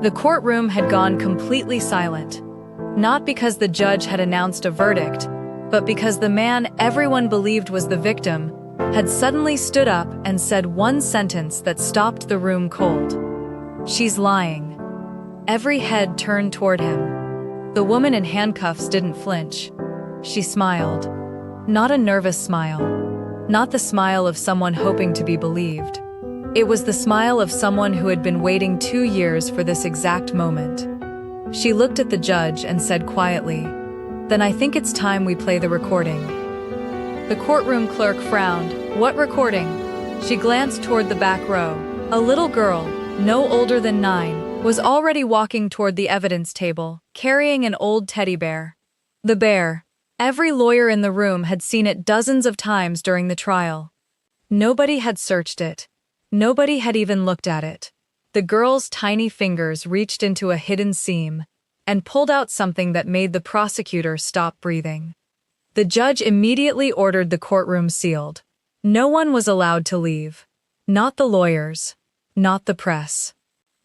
The courtroom had gone completely silent. Not because the judge had announced a verdict, but because the man everyone believed was the victim had suddenly stood up and said one sentence that stopped the room cold. "She's lying." Every head turned toward him. The woman in handcuffs didn't flinch. She smiled. Not a nervous smile. Not the smile of someone hoping to be believed. It was the smile of someone who had been waiting 2 years for this exact moment. She looked at the judge and said quietly, "Then I think it's time we play the recording." The courtroom clerk frowned. "What recording?" She glanced toward the back row. A little girl, no older than 9, was already walking toward the evidence table, carrying an old teddy bear. The bear. Every lawyer in the room had seen it dozens of times during the trial. Nobody had searched it. Nobody had even looked at it. The girl's tiny fingers reached into a hidden seam and pulled out something that made the prosecutor stop breathing. The judge immediately ordered the courtroom sealed. No one was allowed to leave. Not the lawyers. Not the press.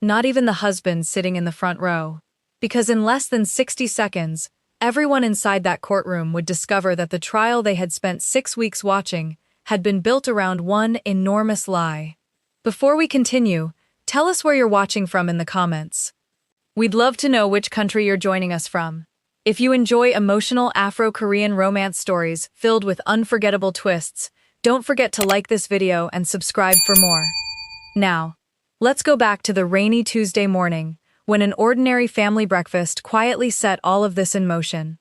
Not even the husband sitting in the front row. Because in less than 60 seconds, everyone inside that courtroom would discover that the trial they had spent 6 weeks watching had been built around one enormous lie. Before we continue, tell us where you're watching from in the comments. We'd love to know which country you're joining us from. If you enjoy emotional Afro-Korean romance stories filled with unforgettable twists, don't forget to like this video and subscribe for more. Now, let's go back to the rainy Tuesday morning, when an ordinary family breakfast quietly set all of this in motion.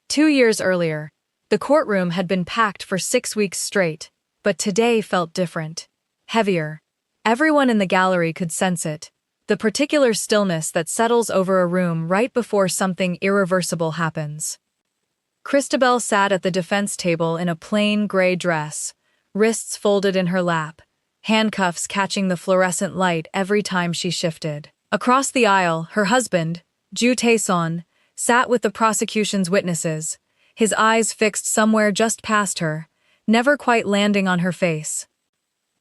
2 years earlier, the courtroom had been packed for 6 weeks straight, but today felt different. Heavier. Everyone in the gallery could sense it, the particular stillness that settles over a room right before something irreversible happens. Christabel sat at the defense table in a plain gray dress, wrists folded in her lap, handcuffs catching the fluorescent light every time she shifted. Across the aisle, her husband, Tae-seon, sat with the prosecution's witnesses, his eyes fixed somewhere just past her, never quite landing on her face.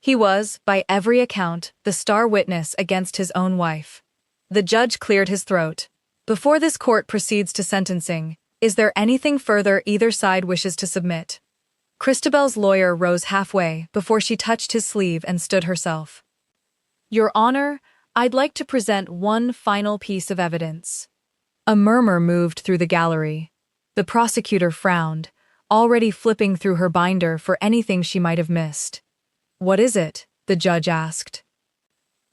He was, by every account, the star witness against his own wife. The judge cleared his throat. "Before this court proceeds to sentencing, is there anything further either side wishes to submit?" Christabel's lawyer rose halfway before she touched his sleeve and stood herself. "Your Honor, I'd like to present one final piece of evidence." A murmur moved through the gallery. The prosecutor frowned, already flipping through her binder for anything she might have missed. "What is it?" the judge asked.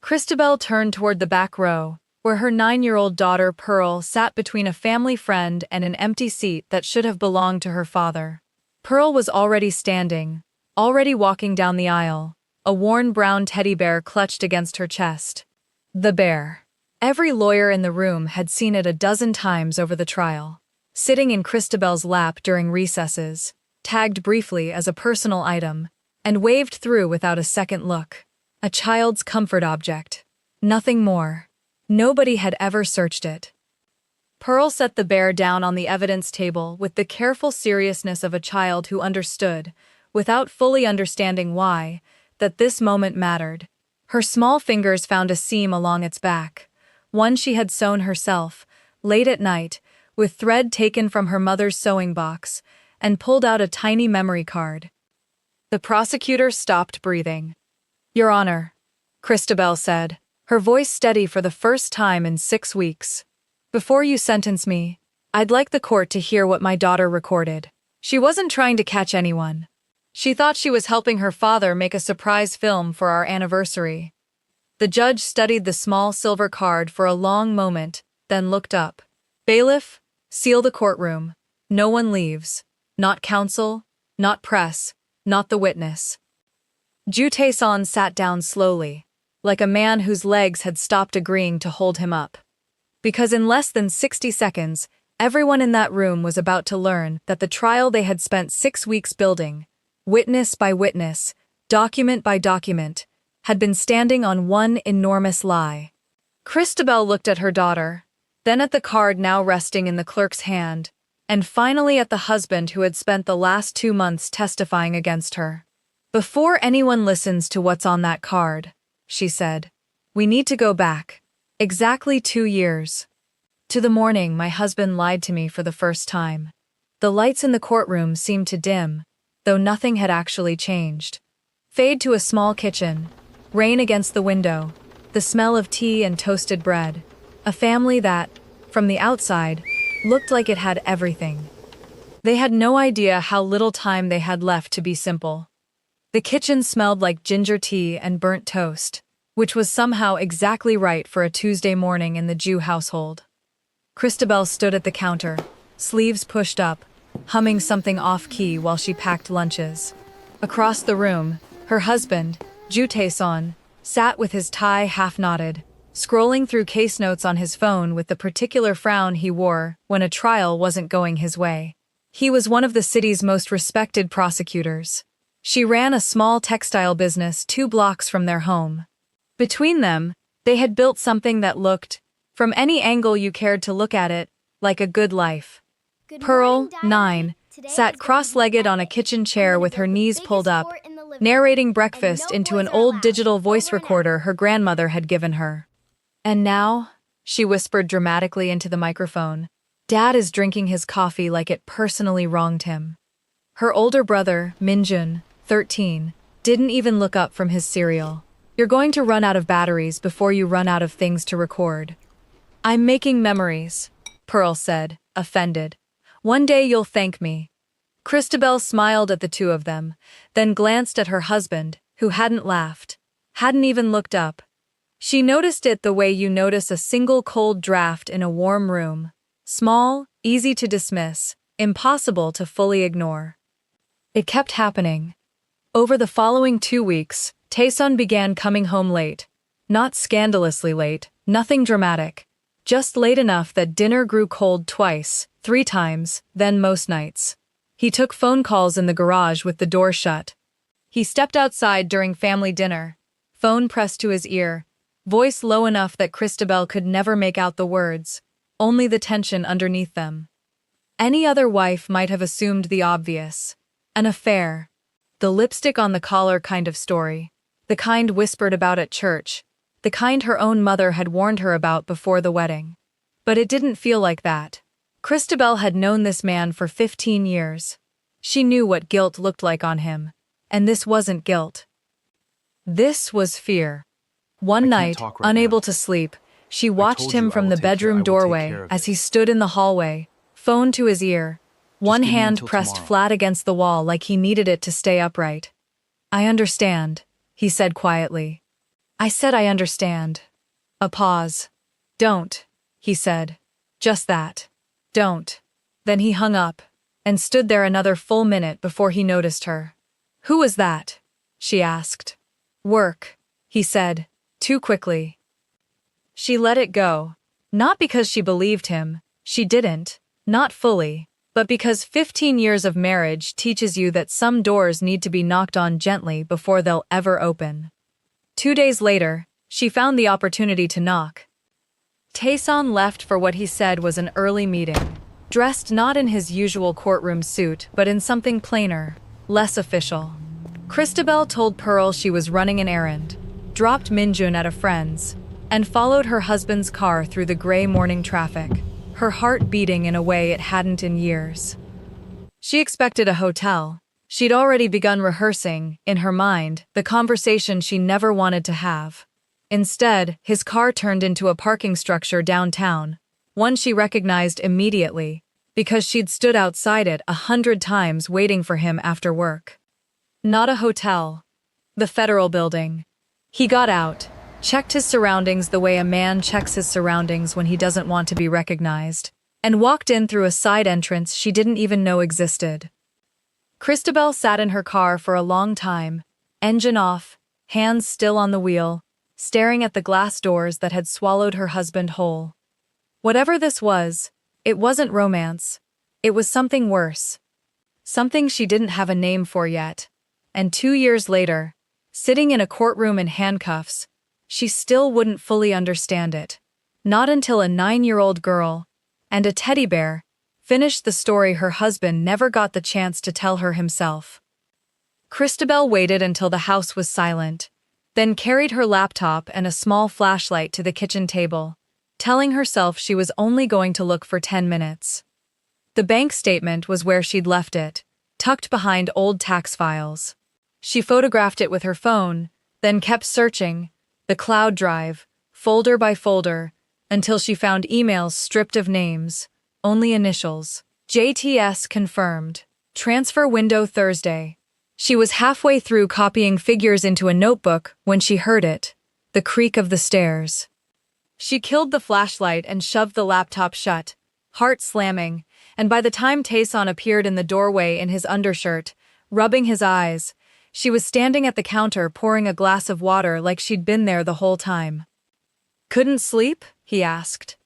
Christabel turned toward the back row, where her 9-year-old daughter Pearl sat between a family friend and an empty seat that should have belonged to her father. Pearl was already standing, already walking down the aisle, a worn brown teddy bear clutched against her chest. The bear. Every lawyer in the room had seen it a dozen times over the trial, sitting in Christabel's lap during recesses, tagged briefly as a personal item, and waved through without a second look. A child's comfort object. Nothing more. Nobody had ever searched it. Pearl set the bear down on the evidence table with the careful seriousness of a child who understood, without fully understanding why, that this moment mattered. Her small fingers found a seam along its back, one she had sewn herself, late at night, with thread taken from her mother's sewing box, and pulled out a tiny memory card. The prosecutor stopped breathing. "Your Honor," Christabel said, her voice steady for the first time in 6 weeks. "Before you sentence me, I'd like the court to hear what my daughter recorded. She wasn't trying to catch anyone. She thought she was helping her father make a surprise film for our anniversary." The judge studied the small silver card for a long moment, then looked up. "Bailiff, seal the courtroom. No one leaves. Not counsel, not press, not the witness." Tae-seon sat down slowly, like a man whose legs had stopped agreeing to hold him up. Because in less than 60 seconds, everyone in that room was about to learn that the trial they had spent 6 weeks building, witness by witness, document by document, had been standing on one enormous lie. Christabel looked at her daughter, then at the card now resting in the clerk's hand, and finally at the husband who had spent the last 2 months testifying against her. "Before anyone listens to what's on that card," she said, "we need to go back. Exactly 2 years. To the morning, my husband lied to me for the first time. The lights in the courtroom seemed to dim, though nothing had actually changed. Fade to a small kitchen. Rain against the window. The smell of tea and toasted bread. A family that, from the outside, looked like it had everything. They had no idea how little time they had left to be simple. The kitchen smelled like ginger tea and burnt toast, which was somehow exactly right for a Tuesday morning in the Jew household. Christabel stood at the counter, sleeves pushed up, humming something off-key while she packed lunches. Across the room, her husband, Tae-seon, sat with his tie half-knotted, scrolling through case notes on his phone with the particular frown he wore when a trial wasn't going his way. He was one of the city's most respected prosecutors. She ran a small textile business 2 blocks from their home. Between them, they had built something that looked, from any angle you cared to look at it, like a good life. Pearl, 9, sat cross-legged on a kitchen chair with her knees pulled up, narrating breakfast into an old digital voice recorder her grandmother had given her. And now, she whispered dramatically into the microphone, Dad is drinking his coffee like it personally wronged him. Her older brother, Minjun, 13, didn't even look up from his cereal. You're going to run out of batteries before you run out of things to record. I'm making memories, Pearl said, offended. One day you'll thank me. Christabel smiled at the two of them, then glanced at her husband, who hadn't laughed, hadn't even looked up. She noticed it the way you notice a single cold draft in a warm room. Small, easy to dismiss, impossible to fully ignore. It kept happening. Over the following 2 weeks, Tae-seon began coming home late. Not scandalously late, nothing dramatic. Just late enough that dinner grew cold twice, 3 times, then most nights. He took phone calls in the garage with the door shut. He stepped outside during family dinner, phone pressed to his ear, voice low enough that Christabel could never make out the words, only the tension underneath them. Any other wife might have assumed the obvious. An affair. The lipstick on the collar kind of story. The kind whispered about at church. The kind her own mother had warned her about before the wedding. But it didn't feel like that. Christabel had known this man for 15 years. She knew what guilt looked like on him. And this wasn't guilt. This was fear. One night, unable to sleep, she watched him from the bedroom doorway as he stood in the hallway, phone to his ear, one hand pressed flat against the wall like he needed it to stay upright. I understand, he said quietly. I said I understand. A pause. Don't, he said. Just that. Don't. Then he hung up, and stood there another full minute before he noticed her. Who was that? She asked. Work, he said, too quickly. She let it go. Not because she believed him, she didn't, not fully, but because 15 years of marriage teaches you that some doors need to be knocked on gently before they'll ever open. 2 days later, she found the opportunity to knock. Tae-seon left for what he said was an early meeting, dressed not in his usual courtroom suit but in something plainer, less official. Christabel told Pearl she was running an errand, dropped Minjun at a friend's, and followed her husband's car through the gray morning traffic, her heart beating in a way it hadn't in years. She expected a hotel. She'd already begun rehearsing, in her mind, the conversation she never wanted to have. Instead, his car turned into a parking structure downtown, one she recognized immediately, because she'd stood outside it 100 times waiting for him after work. Not a hotel. The Federal Building. He got out, checked his surroundings the way a man checks his surroundings when he doesn't want to be recognized, and walked in through a side entrance she didn't even know existed. Christabel sat in her car for a long time, engine off, hands still on the wheel, staring at the glass doors that had swallowed her husband whole. Whatever this was, it wasn't romance. It was something worse. Something she didn't have a name for yet. And 2 years later, sitting in a courtroom in handcuffs, she still wouldn't fully understand it. Not until a 9-year-old girl, and a teddy bear, finished the story her husband never got the chance to tell her himself. Christabel waited until the house was silent, then carried her laptop and a small flashlight to the kitchen table. telling herself she was only going to look for 10 minutes. The bank statement was where she'd left it, tucked behind old tax files. She photographed it with her phone, then kept searching, the cloud drive, folder by folder, until she found emails stripped of names, only initials. JTS confirmed. Transfer window Thursday. She was halfway through copying figures into a notebook when she heard it, the creak of the stairs. She killed the flashlight and shoved the laptop shut, heart slamming, and by the time Tae-seon appeared in the doorway in his undershirt, rubbing his eyes, she was standing at the counter pouring a glass of water like she'd been there the whole time. "Couldn't sleep?" he asked.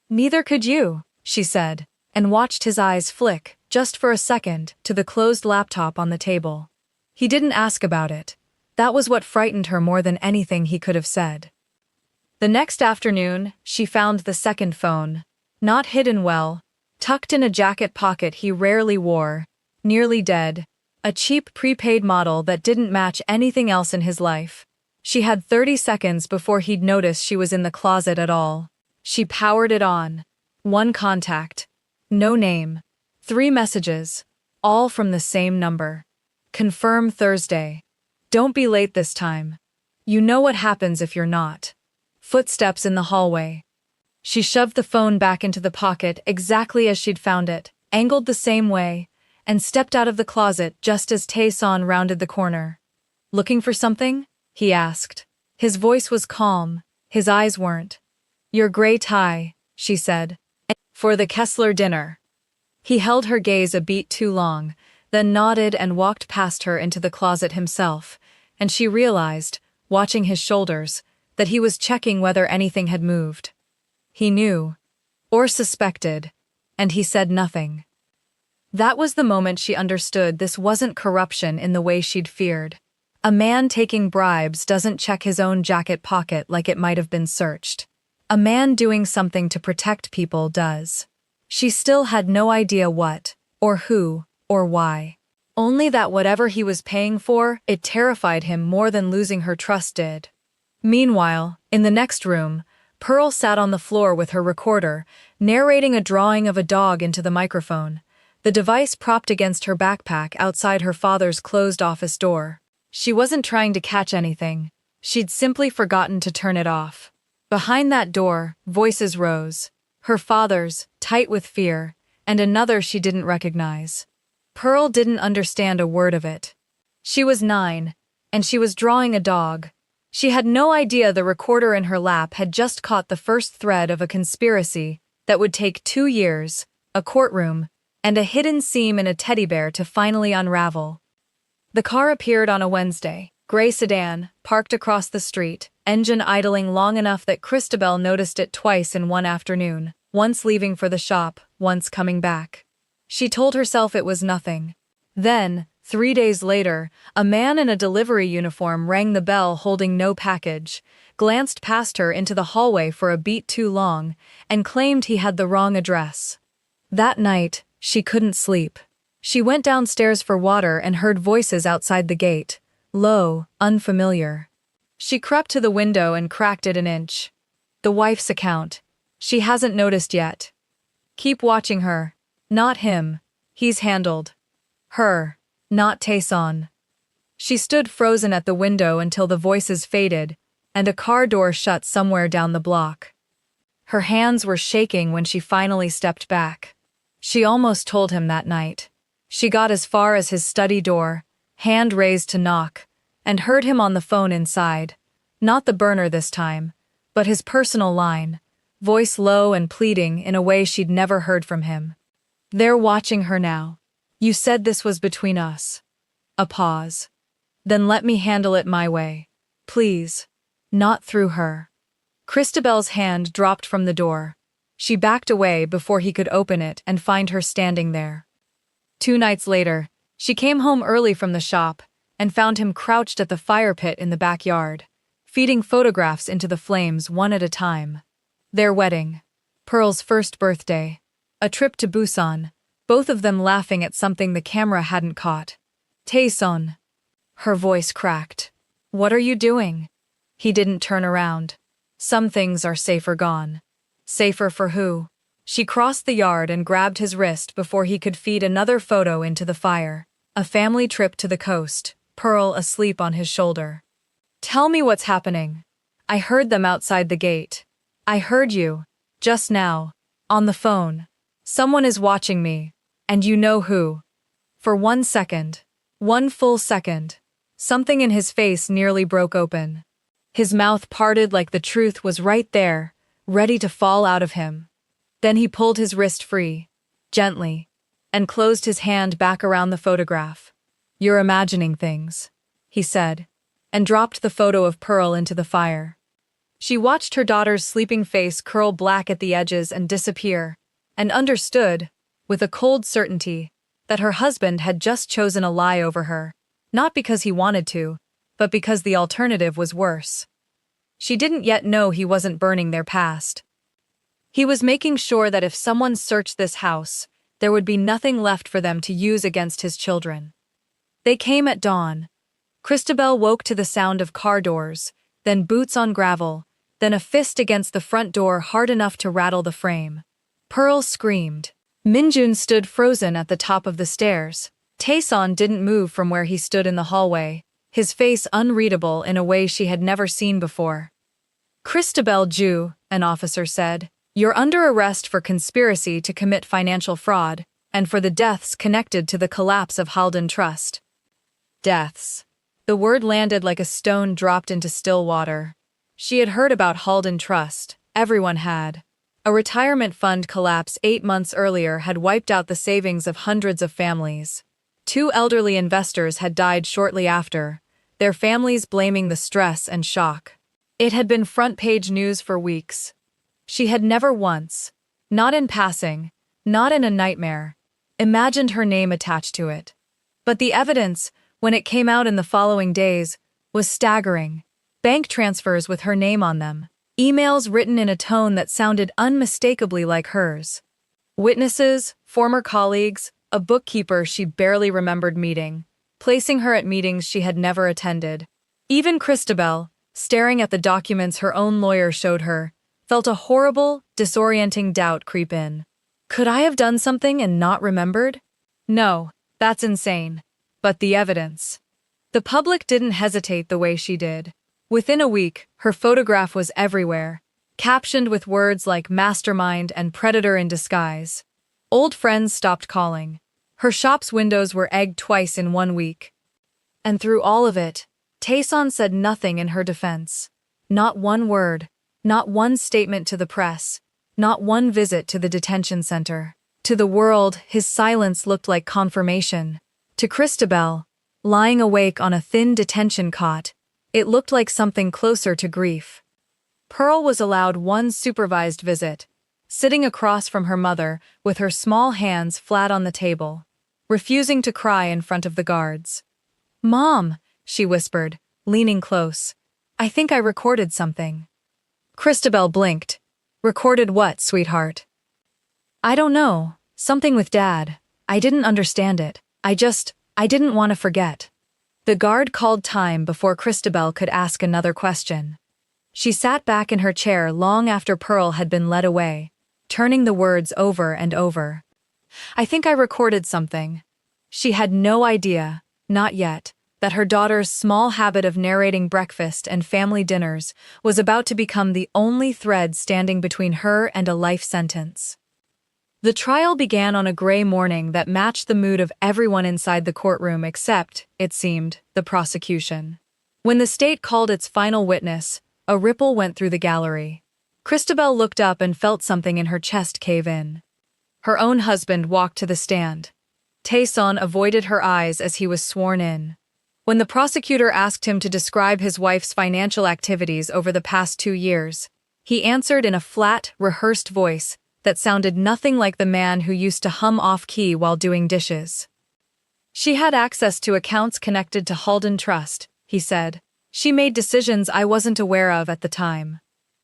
"Neither could you," she said, and watched his eyes flick, just for a second, to the closed laptop on the table. He didn't ask about it. That was what frightened her more than anything he could have said. The next afternoon, she found the second phone, not hidden well, tucked in a jacket pocket he rarely wore, nearly dead, a cheap prepaid model that didn't match anything else in his life. She had 30 seconds before he'd notice she was in the closet at all. She powered it on. One contact. No name. 3 messages. All from the same number. Confirm Thursday. Don't be late this time. You know what happens if you're not. Footsteps in the hallway. She shoved the phone back into the pocket exactly as she'd found it, angled the same way, and stepped out of the closet just as Tae-seon rounded the corner. "Looking for something?" he asked. His voice was calm, his eyes weren't. "Your gray tie," she said. "For the Kessler dinner." He held her gaze a beat too long, then nodded and walked past her into the closet himself, and she realized, watching his shoulders, that he was checking whether anything had moved. He knew, or suspected, and he said nothing. That was the moment she understood this wasn't corruption in the way she'd feared. A man taking bribes doesn't check his own jacket pocket like it might have been searched. A man doing something to protect people does. She still had no idea what, or who, or why. Only that whatever he was paying for, it terrified him more than losing her trust did. Meanwhile, in the next room, Pearl sat on the floor with her recorder, narrating a drawing of a dog into the microphone, the device propped against her backpack outside her father's closed office door. She wasn't trying to catch anything. She'd simply forgotten to turn it off. Behind that door, voices rose. Her father's, tight with fear, and another she didn't recognize. Pearl didn't understand a word of it. She was 9, and she was drawing a dog. She had no idea the recorder in her lap had just caught the first thread of a conspiracy that would take 2 years, a courtroom, and a hidden seam in a teddy bear to finally unravel. The car appeared on a Wednesday, gray sedan, parked across the street, engine idling long enough that Christabel noticed it twice in one afternoon, once leaving for the shop, once coming back. She told herself it was nothing. Then, 3 days later, a man in a delivery uniform rang the bell holding no package, glanced past her into the hallway for a beat too long, and claimed he had the wrong address. That night, she couldn't sleep. She went downstairs for water and heard voices outside the gate, low, unfamiliar. She crept to the window and cracked it an inch. The wife's account. She hasn't noticed yet. Keep watching her. Not him. He's handled. Her. Not Tae-seon. She stood frozen at the window until the voices faded, and a car door shut somewhere down the block. Her hands were shaking when she finally stepped back. She almost told him that night. She got as far as his study door, hand raised to knock, and heard him on the phone inside. Not the burner this time, but his personal line, voice low and pleading in a way she'd never heard from him. "They're watching her now. You said this was between us." A pause. "Then let me handle it my way. Please. Not through her." Christabel's hand dropped from the door. She backed away before he could open it and find her standing there. 2 nights later, she came home early from the shop and found him crouched at the fire pit in the backyard, feeding photographs into the flames one at a time. Their wedding. Pearl's first birthday. A trip to Busan, both of them laughing at something the camera hadn't caught. "Tae-seon." Her voice cracked. "What are you doing?" He didn't turn around. "Some things are safer gone." Safer for who? She crossed the yard and grabbed his wrist before he could feed another photo into the fire. A family trip to the coast, Pearl asleep on his shoulder. Tell me what's happening. I heard them outside the gate. I heard you. Just now. On the phone. Someone is watching me. And you know who. For 1 second. 1 full second. Something in his face nearly broke open. His mouth parted like the truth was right there, ready to fall out of him. Then he pulled his wrist free, gently, and closed his hand back around the photograph. You're imagining things, he said, and dropped the photo of Pearl into the fire. She watched her daughter's sleeping face curl black at the edges and disappear, and understood, with a cold certainty, that her husband had just chosen a lie over her, not because he wanted to, but because the alternative was worse. She didn't yet know he wasn't burning their past. He was making sure that if someone searched this house, there would be nothing left for them to use against his children. They came at dawn. Christabel woke to the sound of car doors, then boots on gravel, then a fist against the front door hard enough to rattle the frame. Pearl screamed. Minjun stood frozen at the top of the stairs. Tae-seon didn't move from where he stood in the hallway, his face unreadable in a way she had never seen before. Christabel Ju, an officer said, you're under arrest for conspiracy to commit financial fraud, and for the deaths connected to the collapse of Halden Trust. Deaths. The word landed like a stone dropped into still water. She had heard about Halden Trust, everyone had. A retirement fund collapse 8 months earlier had wiped out the savings of hundreds of families. 2 elderly investors had died shortly after, their families blaming the stress and shock. It had been front-page news for weeks. She had never once, not in passing, not in a nightmare, imagined her name attached to it. But the evidence, when it came out in the following days, was staggering. Bank transfers with her name on them, emails written in a tone that sounded unmistakably like hers. Witnesses, former colleagues, a bookkeeper she barely remembered meeting, placing her at meetings she had never attended. Even Christabel, staring at the documents her own lawyer showed her, felt a horrible, disorienting doubt creep in. Could I have done something and not remembered? No, that's insane. But the evidence. The public didn't hesitate the way she did. Within a week, her photograph was everywhere, captioned with words like mastermind and predator in disguise. Old friends stopped calling. Her shop's windows were egged twice in 1 week. And through all of it, Tae-seon said nothing in her defense. Not one word. Not one statement to the press, not one visit to the detention center. To the world, his silence looked like confirmation. To Christabel, lying awake on a thin detention cot, it looked like something closer to grief. Pearl was allowed 1 supervised visit, sitting across from her mother with her small hands flat on the table, refusing to cry in front of the guards. "Mom," she whispered, leaning close, "I think I recorded something." Christabel blinked. "Recorded what, sweetheart?" "I don't know. Something with Dad. I didn't understand it. I didn't want to forget." The guard called time before Christabel could ask another question. She sat back in her chair long after Pearl had been led away, turning the words over and over. "I think I recorded something." She had no idea, not yet, that her daughter's small habit of narrating breakfast and family dinners was about to become the only thread standing between her and a life sentence. The trial began on a gray morning that matched the mood of everyone inside the courtroom except, it seemed, the prosecution. When the state called its final witness, a ripple went through the gallery. Christabel looked up and felt something in her chest cave in. Her own husband walked to the stand. Tae-seon avoided her eyes as he was sworn in. When the prosecutor asked him to describe his wife's financial activities over the past 2 years, he answered in a flat, rehearsed voice that sounded nothing like the man who used to hum off-key while doing dishes. "She had access to accounts connected to Halden Trust," he said. "She made decisions I wasn't aware of at the time."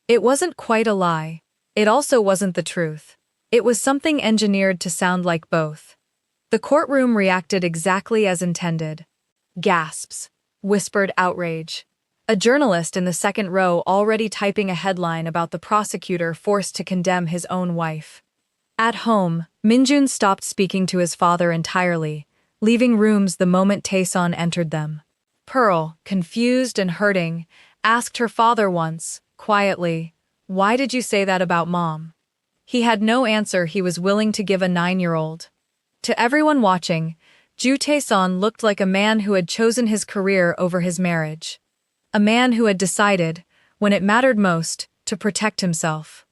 It wasn't quite a lie. It also wasn't the truth. It was something engineered to sound like both. The courtroom reacted exactly as intended. Gasps. Whispered outrage. A journalist in the second row already typing a headline about the prosecutor forced to condemn his own wife. At home, Minjun stopped speaking to his father entirely, leaving rooms the moment Tae-seon entered them. Pearl, confused and hurting, asked her father once, quietly, "Why did you say that about Mom?" He had no answer he was willing to give a 9-year-old. To everyone watching, Ju Tae-seon looked like a man who had chosen his career over his marriage. A man who had decided, when it mattered most, to protect himself.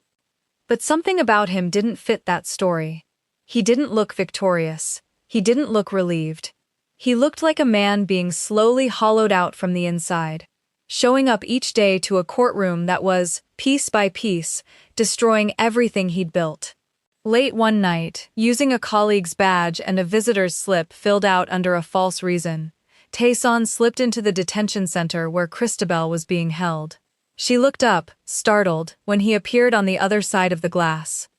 But something about him didn't fit that story. He didn't look victorious. He didn't look relieved. He looked like a man being slowly hollowed out from the inside, showing up each day to a courtroom that was, piece by piece, destroying everything he'd built. Late one night, using a colleague's badge and a visitor's slip filled out under a false reason, Tae-seon slipped into the detention center where Christabel was being held. She looked up, startled, when he appeared on the other side of the glass.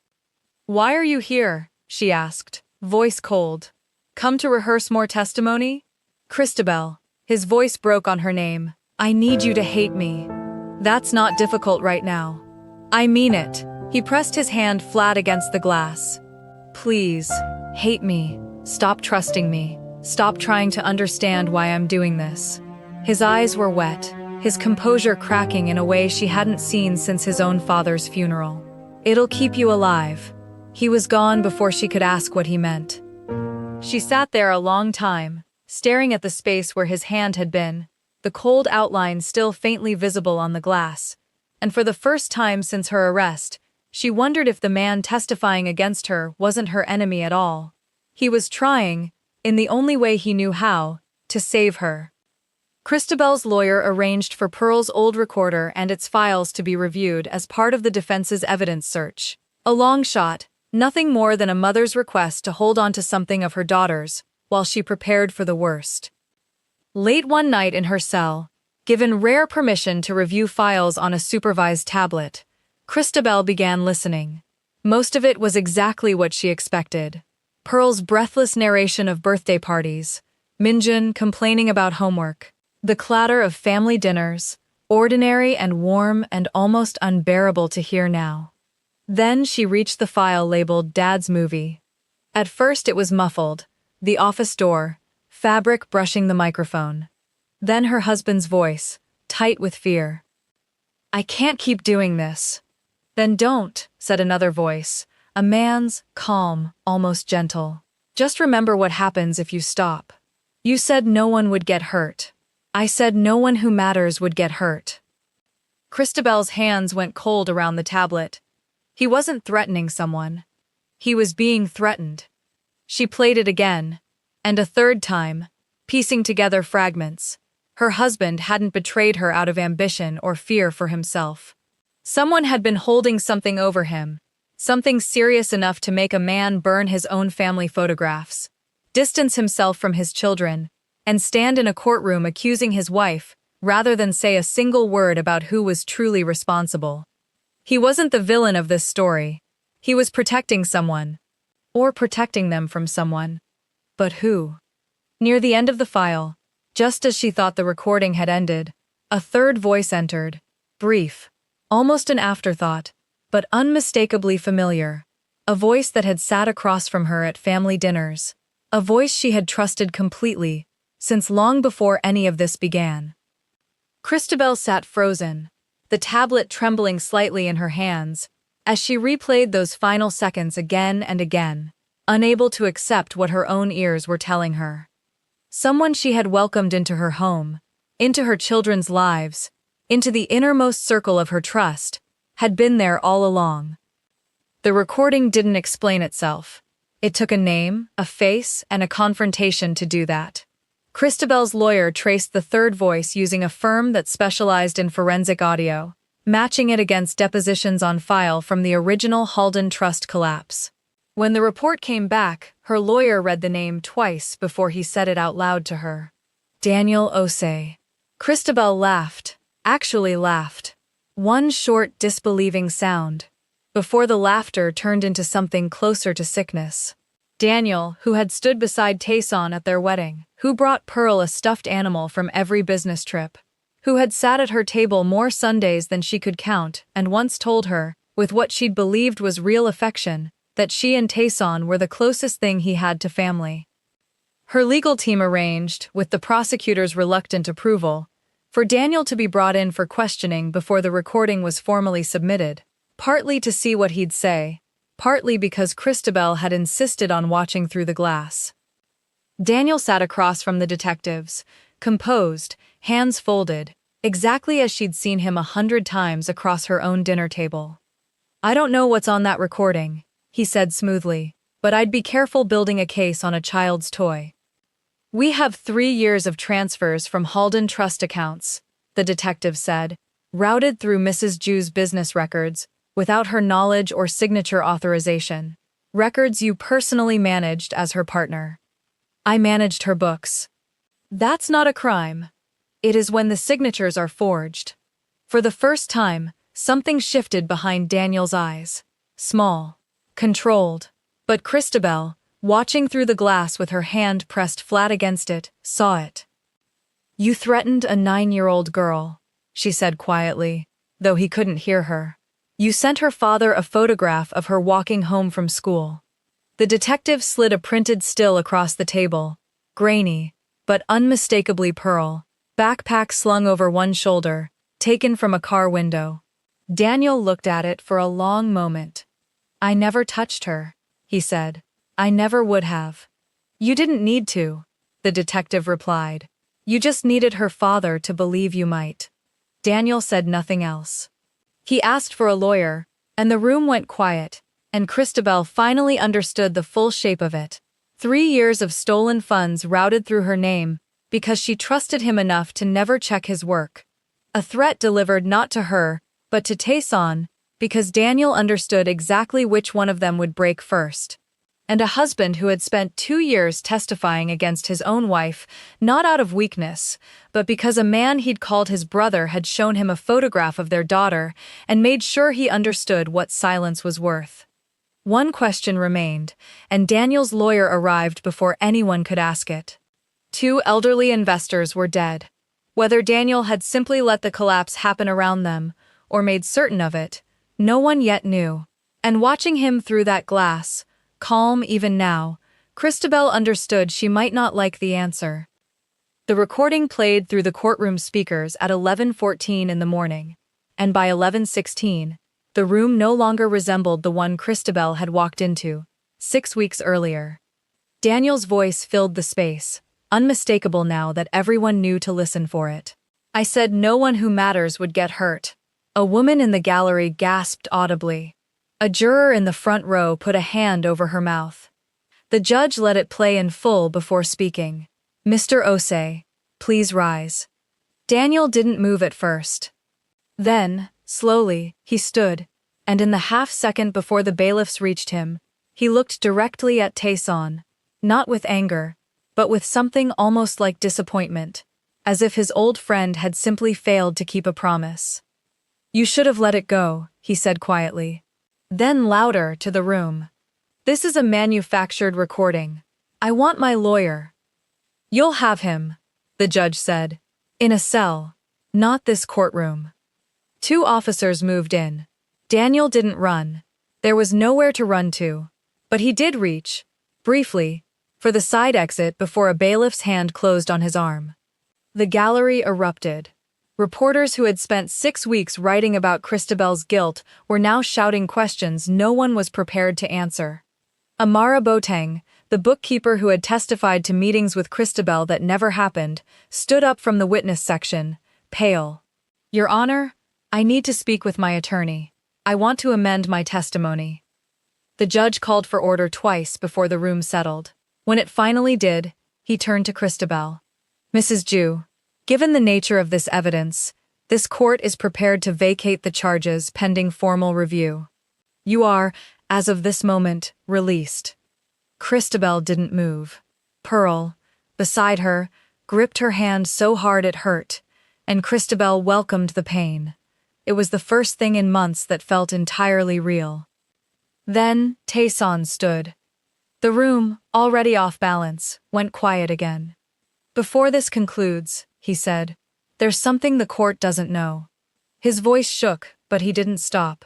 "Why are you here?" she asked, voice cold. "Come to rehearse more testimony?" "Christabel." His voice broke on her name. "I need you to hate me. That's not difficult right now. I mean it." He pressed his hand flat against the glass. "Please, hate me. Stop trusting me. Stop trying to understand why I'm doing this." His eyes were wet, his composure cracking in a way she hadn't seen since his own father's funeral. "It'll keep you alive." He was gone before she could ask what he meant. She sat there a long time, staring at the space where his hand had been, the cold outline still faintly visible on the glass, and for the first time since her arrest, she wondered if the man testifying against her wasn't her enemy at all. He was trying, in the only way he knew how, to save her. Christabel's lawyer arranged for Pearl's old recorder and its files to be reviewed as part of the defense's evidence search. A long shot, nothing more than a mother's request to hold on to something of her daughter's, while she prepared for the worst. Late one night in her cell, given rare permission to review files on a supervised tablet, Christabel began listening. Most of it was exactly what she expected. Pearl's breathless narration of birthday parties, Minjun complaining about homework, the clatter of family dinners, ordinary and warm and almost unbearable to hear now. Then she reached the file labeled Dad's Movie. At first it was muffled, the office door, fabric brushing the microphone. Then her husband's voice, tight with fear. "I can't keep doing this." "Then don't," said another voice, a man's, calm, almost gentle. "Just remember what happens if you stop. You said no one would get hurt. I said no one who matters would get hurt." Christabel's hands went cold around the tablet. He wasn't threatening someone. He was being threatened. She played it again, and a third time, piecing together fragments. Her husband hadn't betrayed her out of ambition or fear for himself. Someone had been holding something over him, something serious enough to make a man burn his own family photographs, distance himself from his children, and stand in a courtroom accusing his wife, rather than say a single word about who was truly responsible. He wasn't the villain of this story. He was protecting someone, or protecting them from someone. But who? Near the end of the file, just as she thought the recording had ended, a third voice entered, brief, almost an afterthought, but unmistakably familiar. A voice that had sat across from her at family dinners. A voice she had trusted completely, since long before any of this began. Christabel sat frozen, the tablet trembling slightly in her hands, as she replayed those final seconds again and again, unable to accept what her own ears were telling her. Someone she had welcomed into her home, into her children's lives, into the innermost circle of her trust, had been there all along. The recording didn't explain itself. It took a name, a face, and a confrontation to do that. Christabel's lawyer traced the third voice using a firm that specialized in forensic audio, matching it against depositions on file from the original Halden Trust collapse. When the report came back, her lawyer read the name twice before he said it out loud to her. Daniel Osei. Christabel laughed, actually laughed. One short, disbelieving sound, before the laughter turned into something closer to sickness. Daniel, who had stood beside Tae-seon at their wedding, who brought Pearl a stuffed animal from every business trip, who had sat at her table more Sundays than she could count and once told her, with what she'd believed was real affection, that she and Tae-seon were the closest thing he had to family. Her legal team arranged, with the prosecutor's reluctant approval, for Daniel to be brought in for questioning before the recording was formally submitted, partly to see what he'd say, partly because Christabel had insisted on watching through the glass. Daniel sat across from the detectives, composed, hands folded, exactly as she'd seen him 100 times across her own dinner table. "I don't know what's on that recording," he said smoothly, "but I'd be careful building a case on a child's toy." "We have 3 years of transfers from Halden Trust accounts," the detective said, routed through Mrs. Ju's business records, without her knowledge or signature authorization. "Records you personally managed as her partner." "I managed her books." "That's not a crime. It is when the signatures are forged." For the first time, something shifted behind Daniel's eyes. Small. Controlled. But Christabel, watching through the glass with her hand pressed flat against it, saw it. "You threatened a 9-year-old girl," she said quietly, though he couldn't hear her. "You sent her father a photograph of her walking home from school." The detective slid a printed still across the table, grainy, but unmistakably pearl, backpack slung over one shoulder, taken from a car window. Daniel looked at it for a long moment. "I never touched her," he said. "I never would have." "You didn't need to," the detective replied. "You just needed her father to believe you might." Daniel said nothing else. He asked for a lawyer, and the room went quiet, and Christabel finally understood the full shape of it. 3 years of stolen funds routed through her name because she trusted him enough to never check his work. A threat delivered not to her, but to Tae-seon, because Daniel understood exactly which one of them would break first. And a husband who had spent 2 years testifying against his own wife, not out of weakness, but because a man he'd called his brother had shown him a photograph of their daughter and made sure he understood what silence was worth. One question remained, and Daniel's lawyer arrived before anyone could ask it. 2 elderly investors were dead. Whether Daniel had simply let the collapse happen around them, or made certain of it, no one yet knew. And watching him through that glass, calm even now, Christabel understood she might not like the answer. The recording played through the courtroom speakers at 11:14 in the morning, and by 11:16, the room no longer resembled the one Christabel had walked into 6 weeks earlier. Daniel's voice filled the space, unmistakable now that everyone knew to listen for it. "I said no one who matters would get hurt." A woman in the gallery gasped audibly. A juror in the front row put a hand over her mouth. The judge let it play in full before speaking. "Mr. Osei, please rise." Daniel didn't move at first. Then, slowly, he stood, and in the half-second before the bailiffs reached him, he looked directly at Tae-seon, not with anger, but with something almost like disappointment, as if his old friend had simply failed to keep a promise. "You should have let it go," he said quietly. Then louder to the room. "This is a manufactured recording. I want my lawyer." "You'll have him," the judge said. "In a cell. Not this courtroom." 2 officers moved in. Daniel didn't run. There was nowhere to run to. But he did reach, briefly, for the side exit before a bailiff's hand closed on his arm. The gallery erupted. Reporters who had spent 6 weeks writing about Christabel's guilt were now shouting questions no one was prepared to answer. Amara Boateng, the bookkeeper who had testified to meetings with Christabel that never happened, stood up from the witness section, pale. "Your Honor, I need to speak with my attorney. I want to amend my testimony." The judge called for order twice before the room settled. When it finally did, he turned to Christabel. "Mrs. Ju, given the nature of this evidence, this court is prepared to vacate the charges pending formal review. You are, as of this moment, released." Christabel didn't move. Pearl, beside her, gripped her hand so hard it hurt, and Christabel welcomed the pain. It was the first thing in months that felt entirely real. Then Tae-seon stood. The room, already off balance, went quiet again. "Before this concludes," he said, "There's something the court doesn't know." His voice shook, but he didn't stop.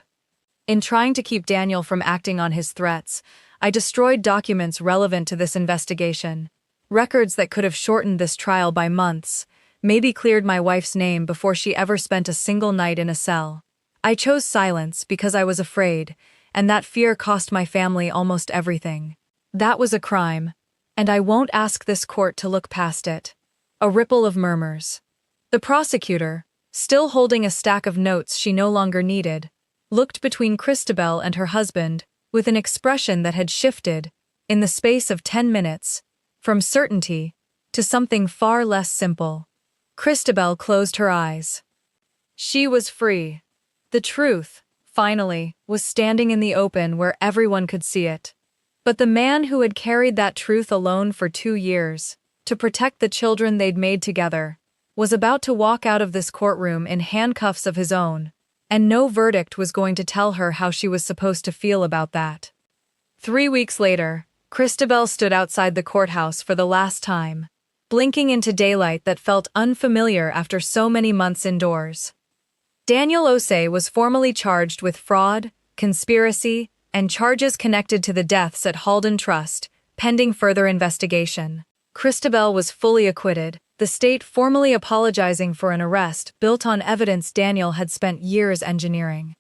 "In trying to keep Daniel from acting on his threats, I destroyed documents relevant to this investigation. Records that could have shortened this trial by months, maybe cleared my wife's name before she ever spent a single night in a cell. I chose silence because I was afraid, and that fear cost my family almost everything. That was a crime, and I won't ask this court to look past it." A ripple of murmurs. The prosecutor, still holding a stack of notes she no longer needed, looked between Christabel and her husband with an expression that had shifted, in the space of 10 minutes, from certainty to something far less simple. Christabel closed her eyes. She was free. The truth, finally, was standing in the open where everyone could see it. But the man who had carried that truth alone for 2 years, to protect the children they'd made together, was about to walk out of this courtroom in handcuffs of his own, and no verdict was going to tell her how she was supposed to feel about that. 3 weeks later, Christabel stood outside the courthouse for the last time, blinking into daylight that felt unfamiliar after so many months indoors. Daniel Osei was formally charged with fraud, conspiracy, and charges connected to the deaths at Halden Trust, pending further investigation. Christabel was fully acquitted, the state formally apologizing for an arrest built on evidence Daniel had spent years engineering.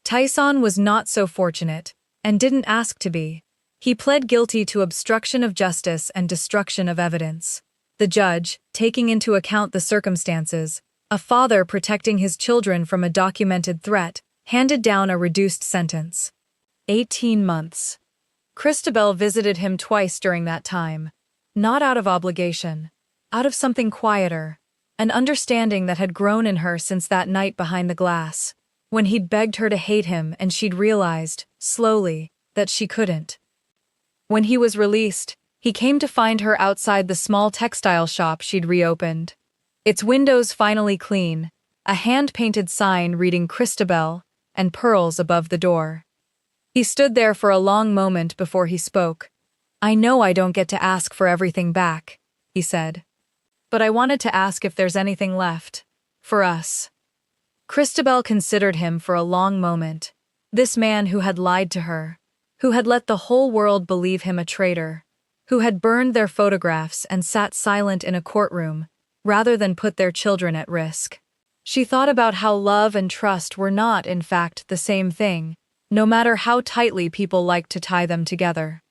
Tae-seon was not so fortunate, and didn't ask to be. He pled guilty to obstruction of justice and destruction of evidence. The judge, taking into account the circumstances, a father protecting his children from a documented threat, handed down a reduced sentence. 18 months. Christabel visited him twice during that time. Not out of obligation, out of something quieter, an understanding that had grown in her since that night behind the glass, when he'd begged her to hate him and she'd realized, slowly, that she couldn't. When he was released, he came to find her outside the small textile shop she'd reopened. Its windows finally clean, a hand-painted sign reading Christabel and pearls above the door. He stood there for a long moment before he spoke. "I know I don't get to ask for everything back," he said. "But I wanted to ask if there's anything left. For us." Christabel considered him for a long moment. This man who had lied to her, who had let the whole world believe him a traitor, who had burned their photographs and sat silent in a courtroom, rather than put their children at risk. She thought about how love and trust were not, in fact, the same thing, no matter how tightly people liked to tie them together.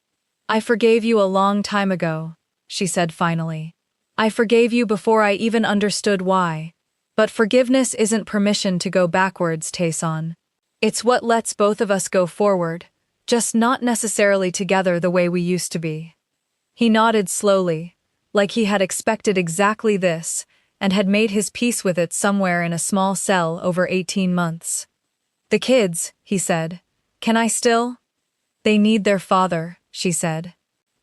"I forgave you a long time ago," she said finally. "I forgave you before I even understood why. But forgiveness isn't permission to go backwards, Tae-seon. It's what lets both of us go forward, just not necessarily together the way we used to be." He nodded slowly, like he had expected exactly this, and had made his peace with it somewhere in a small cell over 18 months. "The kids," he said. "Can I still?" "They need their father," she said.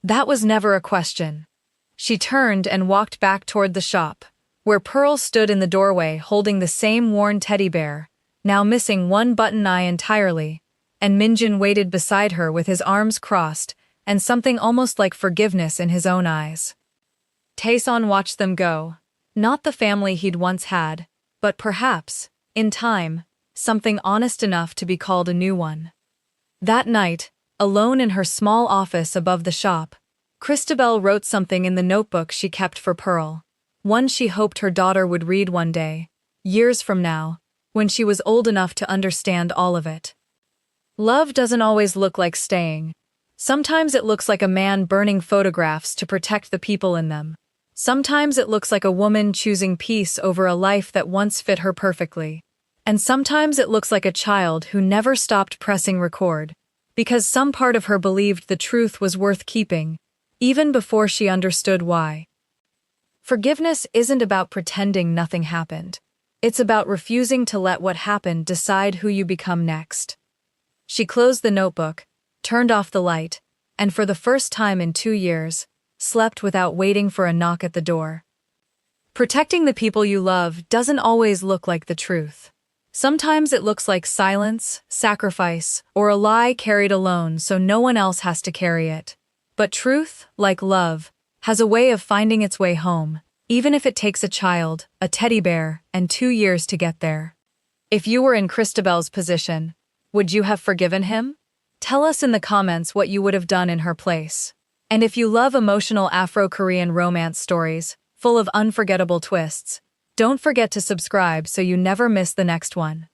That was never a question. She turned and walked back toward the shop, where Pearl stood in the doorway holding the same worn teddy bear, now missing one button eye entirely, and Minjin waited beside her with his arms crossed and something almost like forgiveness in his own eyes. Tae-seon watched them go, not the family he'd once had, but perhaps, in time, something honest enough to be called a new one. That night, alone in her small office above the shop, Christabel wrote something in the notebook she kept for Pearl, one she hoped her daughter would read one day, years from now, when she was old enough to understand all of it. "Love doesn't always look like staying. Sometimes it looks like a man burning photographs to protect the people in them. Sometimes it looks like a woman choosing peace over a life that once fit her perfectly. And sometimes it looks like a child who never stopped pressing record, because some part of her believed the truth was worth keeping, even before she understood why." Forgiveness isn't about pretending nothing happened. It's about refusing to let what happened decide who you become next. She closed the notebook, turned off the light, and for the first time in 2 years, slept without waiting for a knock at the door. Protecting the people you love doesn't always look like the truth. Sometimes it looks like silence, sacrifice, or a lie carried alone so no one else has to carry it. But truth, like love, has a way of finding its way home, even if it takes a child, a teddy bear, and 2 years to get there. If you were in Christabel's position, would you have forgiven him? Tell us in the comments what you would have done in her place. And if you love emotional Afro-Korean romance stories, full of unforgettable twists, don't forget to subscribe so you never miss the next one.